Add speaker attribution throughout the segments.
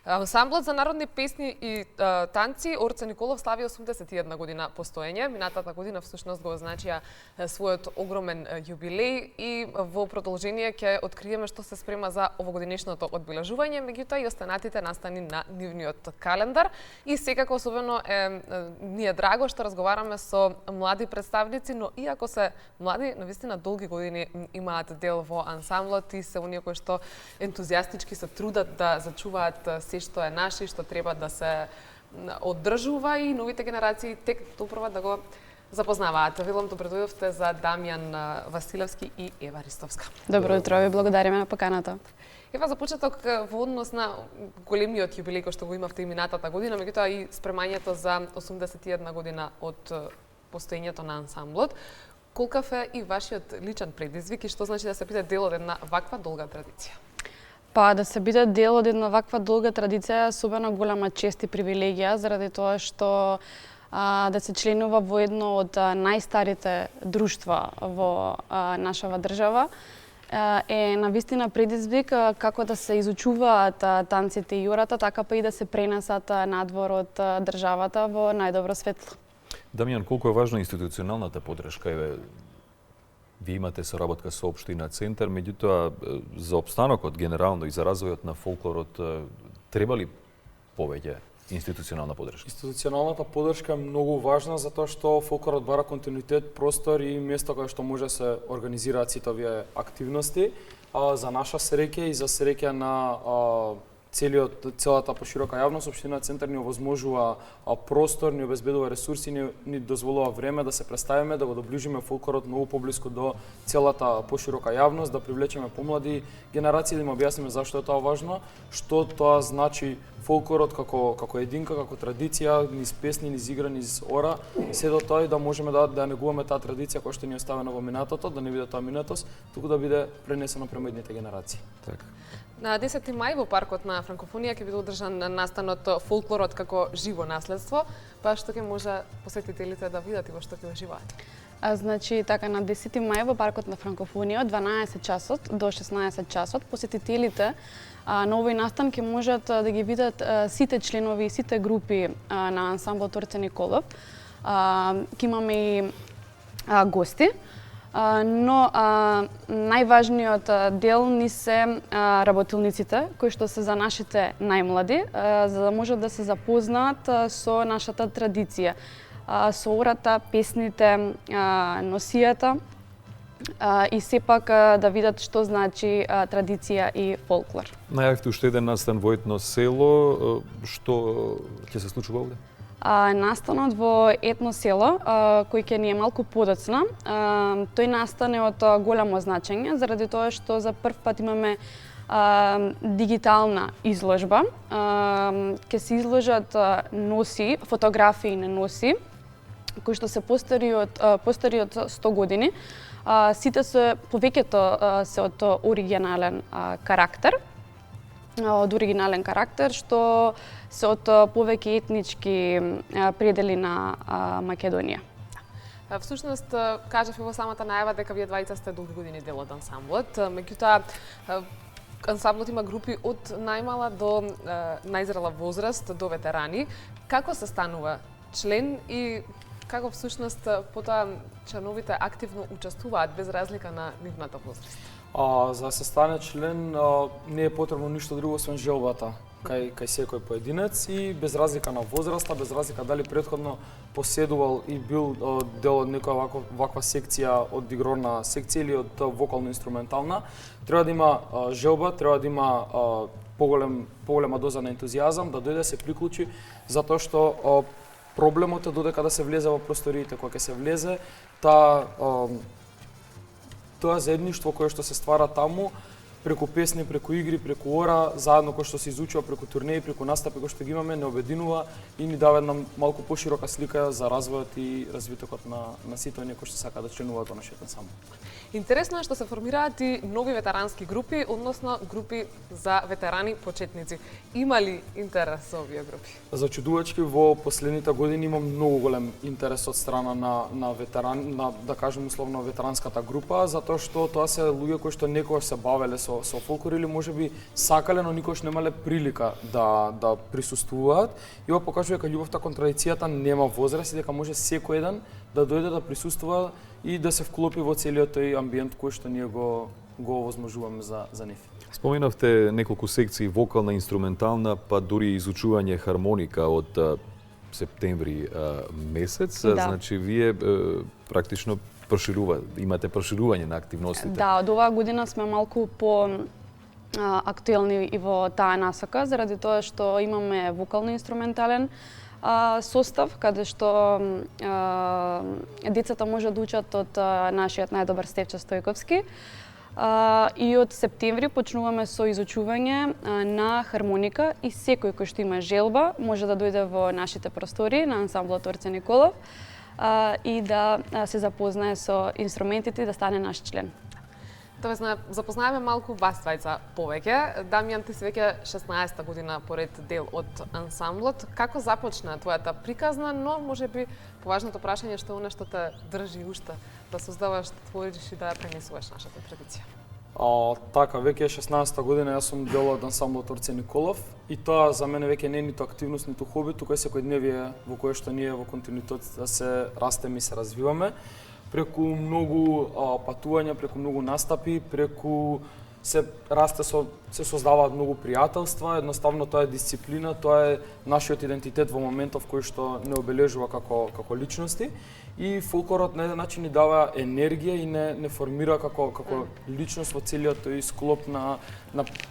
Speaker 1: Ансамблот за народни песни и танци Орце Николов слави 81 година постоење. Минатата година всушност го означија својот огромен јубилеј и во продолжение ќе откриеме што се спрема за овогодинешното одбележување, меѓутоа и останатите настани на нивниот календар. И секако особено ни е драго што разговараме со млади представници, но иако се млади, навистина долги години имаат дел во ансамблот и се оние кои што ентузијастички се трудат да зачуваат се што е наше, што треба да се оддржува и новите генерации тек допрва да го запознаваат. Велам, добро дојдовте за Дамјан Василевски и Ева Ристовска.
Speaker 2: Добро утро, ви благодариме на поканата.
Speaker 1: Ева, за почеток во однос на големиот јубилеј кој што го имавте и минатата година, меѓутоа и спремањето за 81 година од постоењето на ансамблот, колкав е и вашиот личен предизвик и што значи да се биде дел од една ваква долга традиција?
Speaker 2: Па да се биде дел од една ваква долга традиција е особено голема чест и привилегија, заради тоа што да се членува во едно од најстарите друштва во нашава држава е навистина предизвик како да се изучуваат танците и јурата, така па и да се пренесат надвор од државата во најдобро светло.
Speaker 3: Дамјан, колку е важна институционалната поддршка? Вие имате соработка со општина Центар, меѓутоа за опстанокот генерално и за развојот на фолклорот треба ли повеќе институционална поддршка?
Speaker 4: Институционалната поддршка е многу важна затоа што фолклорот бара континуитет, простор и место каде што може да се организираат сите овие активности. За наша среќа и за среќа на целата поширока јавност, општина Центар ни овозможува простор, ни обезбедува ресурси, ни дозволува време да се представиме, да го доближиме фолклорот многу поблиску до целата поширока јавност, да привлечеме помлади генерации, да им објасниме зашто е тоа важно, што тоа значи фолклорот како единка, како традиција, низ песни, низ игра, низ ора, се до тоа и да можеме да негуваме таа традиција која што ни оставена во минатото, да не биде тоа минатост, туку да биде пренесено према идните генерации.
Speaker 3: Така.
Speaker 1: На 10 мај во паркот на Франкофонија ќе биде одржан настанот Фолклорот како живо наследство, па што ќе може посетителите да видат и во што ќе уживаат?
Speaker 2: Значи, така, на 10 мај во паркот на Франкофонија од 12 часот до 16 часот посетителите на овој настан ќе можат да ги видат сите членови и сите групи на ансамблот Орце Николов. Ќе имаме и гости, но најважниот дел ни се работилниците, кои што се за нашите најмлади, за да можат да се запознаат со нашата традиција, со ората, песните, носијата и сепак да видат што значи традиција и фолклор.
Speaker 3: Најавте уште еден настан во етно село, што ќе се случува овде?
Speaker 2: Настанот во етно село, кој ќе ни е малку подоцна, тој настан е од голямо значење, заради тоа што за прв пат имаме дигитална изложба. Ќе се изложат носи, фотографии на носи, кои што се постари од 100 години. Сите се, повеќето се од оригинален карактер, што се од повеќе етнички предели на Македонија.
Speaker 1: Всушност, кажав и во самата најава дека вие двајца сте долги години дел од ансамблот, меѓутоа ансамблот има групи од најмала до најзрела возраст, до ветерани. Како се станува член и како всушност потоа членовите активно учествуваат без разлика на нивната возраст?
Speaker 4: За да се стане член не е потребно ништо друго освен желбата кај секој поединец и без разлика на возраста, без разлика дали претходно поседувал и бил дел од некоја ваква секција, од игрорна секција или од вокално-инструментална, треба да има желба, треба да има поголема доза на ентузијазам, да дојде да се приклучи, затоа што проблемот е додека да се влезе во просториите, кога ќе се влезе, тоа заедништво кое што се ствара таму, преку песни, преку игри, преку ора, заедно кој што се изучува преку турнеи, преку настапи кои што ги имаме, не обединува и ни дава една малку поширока слика за развојот и развитокот на сите оние кои што сакаат да членуваат во нашиот ансамбл.
Speaker 1: Интересно е што се формираат и нови ветерански групи, односно групи за ветерани почетници. Има ли интерес со овие групи?
Speaker 4: Зачудувачки во последните години има многу голем интерес од страна на ветерани, да кажем условно ветеранската група, затоа што тоа се луѓе кои што некогаш се бавеле со со фолклор или можеби сакале, но никош немале прилика да присуствуваат. И ова покажува дека љубовта кон традицијата нема возраст и дека може секој еден да дојде да присуствува и да се вклопи во целиот тој амбиент кој што ние го овозможуваме за нив.
Speaker 3: Споменавте неколку секции вокална, инструментална, па дури изучување хармоника од септември месец.
Speaker 2: Да.
Speaker 3: Значи вие практично имате проширување на активностите.
Speaker 2: Да, од оваа година сме малку по актуелни и во таа насока, заради тоа што имаме вокално-инструментален состав, каде што децата може да учат од нашиот најдобар Стефчо Стојковски. И од септември почнуваме со изучување на хармоника и секој кој што има желба може да дојде во нашите простори на ансамблот Орце Николов и да се запознае со инструментите и да стане наш член.
Speaker 1: Тоест, запознаеме малку вас двајца повеќе. Дамјан, ти си веќе 16-та година поред дел од ансамблот. Како започна твојата приказна, но можеби поважното прашање што е она што те држи уште да создаваш, да твориш и да ја пренесуваш нашата традиција?
Speaker 4: Така, веќе 16-та година јас сум дел од ансамблот Орце Николов и тоа за мене веќе не е ниту активност, ниту хоби, туку е секојдневие во кое што ние во континуитет да се растеме и се развиваме. Преку многу патувања, преку многу настапи, преку се расте се создаваат многу пријателства, едноставно тоа е дисциплина, тоа е нашиот идентитет во моментов кој што не обележува како личности и фолклорот на еден начин ни дава енергија и не формира како личност во целиот тој склоп на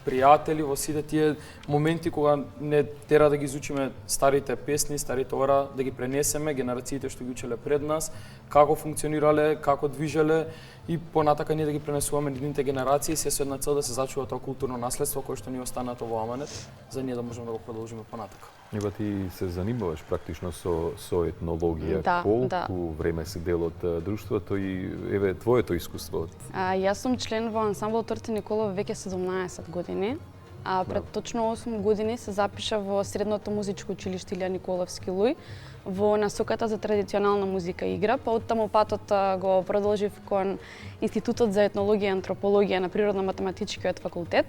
Speaker 4: пријатели во сите тие моменти кога не тера да ги изучиме старите песни, старите ора, да ги пренесеме генерациите што ги учеле пред нас, како функционирале, како движеле и понатака ние да ги пренесуваме нивните генерации, се со една цел да се зачува тоа културно наследство кое што ни останато во аманет, за ние да можеме да го продолжиме понатака.
Speaker 3: Ева ти се занимаваш практично со етнологија.
Speaker 2: Да,
Speaker 3: Колку време си дел од друштвото и еве твоето искуство?
Speaker 2: Јас сум член во ансамблот Орце Николов веќе 17 години. Пред точно 8 години се запиша во Средното музичко училиште Илија Николовски Луј во насоката за традиционална музика и игра, па оттаму патот го продолжив кон Институтот за етнологија и антропологија на Природно-математичкиот факултет.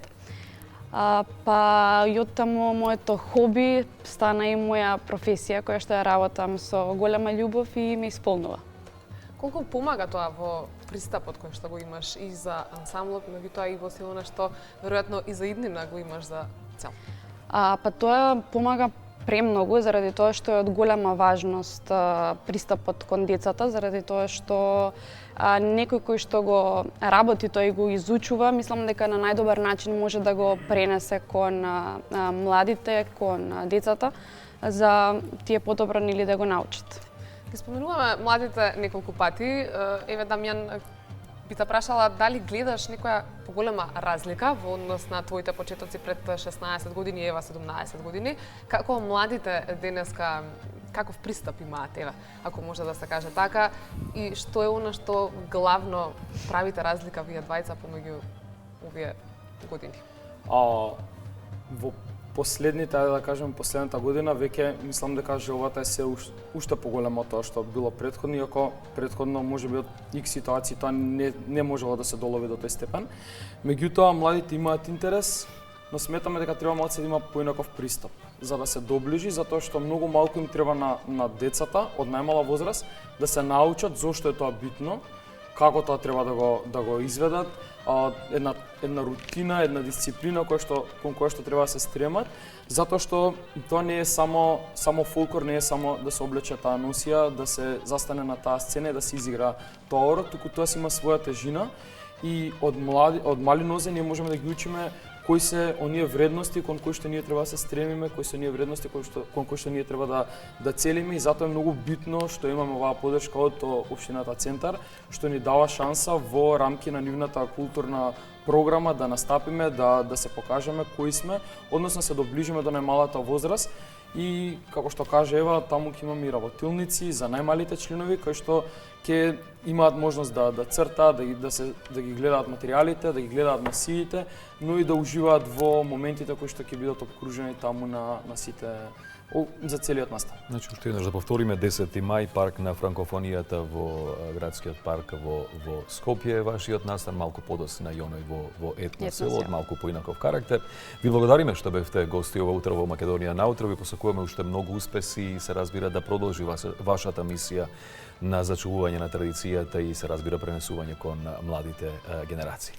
Speaker 2: Па и оттаму моето хоби стана и моја професија која што ја работам со голема љубов и ме исполнува.
Speaker 1: Колку помага тоа во пристапот кој што го имаш и за ансамблот, меѓутоа и во се она што веројатно и за иднина го имаш за цел?
Speaker 2: Па тоа помага премногу заради тоа што е од голема важност пристапот кон децата, заради тоа што некој кој што го работи тоа и го изучува, мислам дека на најдобар начин може да го пренесе кон младите, кон децата, за тие подобро или да го научат.
Speaker 1: Ги споменуваме младите неколку пати. Еве, Дамјан, би те прашала дали гледаш некоја поголема разлика во однос на твоите почетоци пред 16 години и ева 17 години? Како младите денеска, каков пристап имаат, еве, ако може да се каже така, и што е она што главно правите разлика вие двајца помеѓу овие години?
Speaker 4: Во последните, да кажем, последната година, веќе мислам дека желбата е се уште поголема од тоа што било претходно, иако претходно можеби од X ситуации тоа не можело да се долови до тој степен. Меѓутоа, младите имаат интерес, но сметаме дека треба малце да има поинаков пристап за да се доближи, затоа што многу малку им треба на децата од најмала возраст да се научат зошто е тоа битно, како тоа треба да го изведат, една рутина, една дисциплина кон која што треба да се стремат, затоа што тоа не е само фолклор, не е само да се облече таа носија, да се застане на таа сцена и да се изигра тоа ора, туку тоа си има своја тежина и од мали нозе ние можеме да ги учиме кои се оние вредности кон кои што ние треба да се стремиме, кои се оние вредности кон кои што ние треба да целиме, и затоа е многу битно што имаме оваа поддршка од општината Центар, што ни дава шанса во рамки на нивната културна програма да настапиме, да се покажеме кои сме, односно се доближиме до најмалата возраст. И како што каже Ева, таму ќе имаме и работилници за најмалите членови кои што ќе имаат можност да цртаат, да ги гледаат материјалите, да ги гледаат носиите, но и да уживаат во моментите кои што ќе бидат обкружени таму на сите за целиот настан.
Speaker 3: Значи, уште еднаш да повториме, 10 мај, парк на франкофонијата во градскиот парк во Скопје, вашиот настан, малку подосна и оној во Етно село, малку поинаков карактер. Ви благодариме што бевте гости ова утро во Македонија наутро, ви посакуваме уште многу успеси и се разбира да продолжи вашата мисија на зачувување на традицијата и се разбира пренесување кон младите генерации.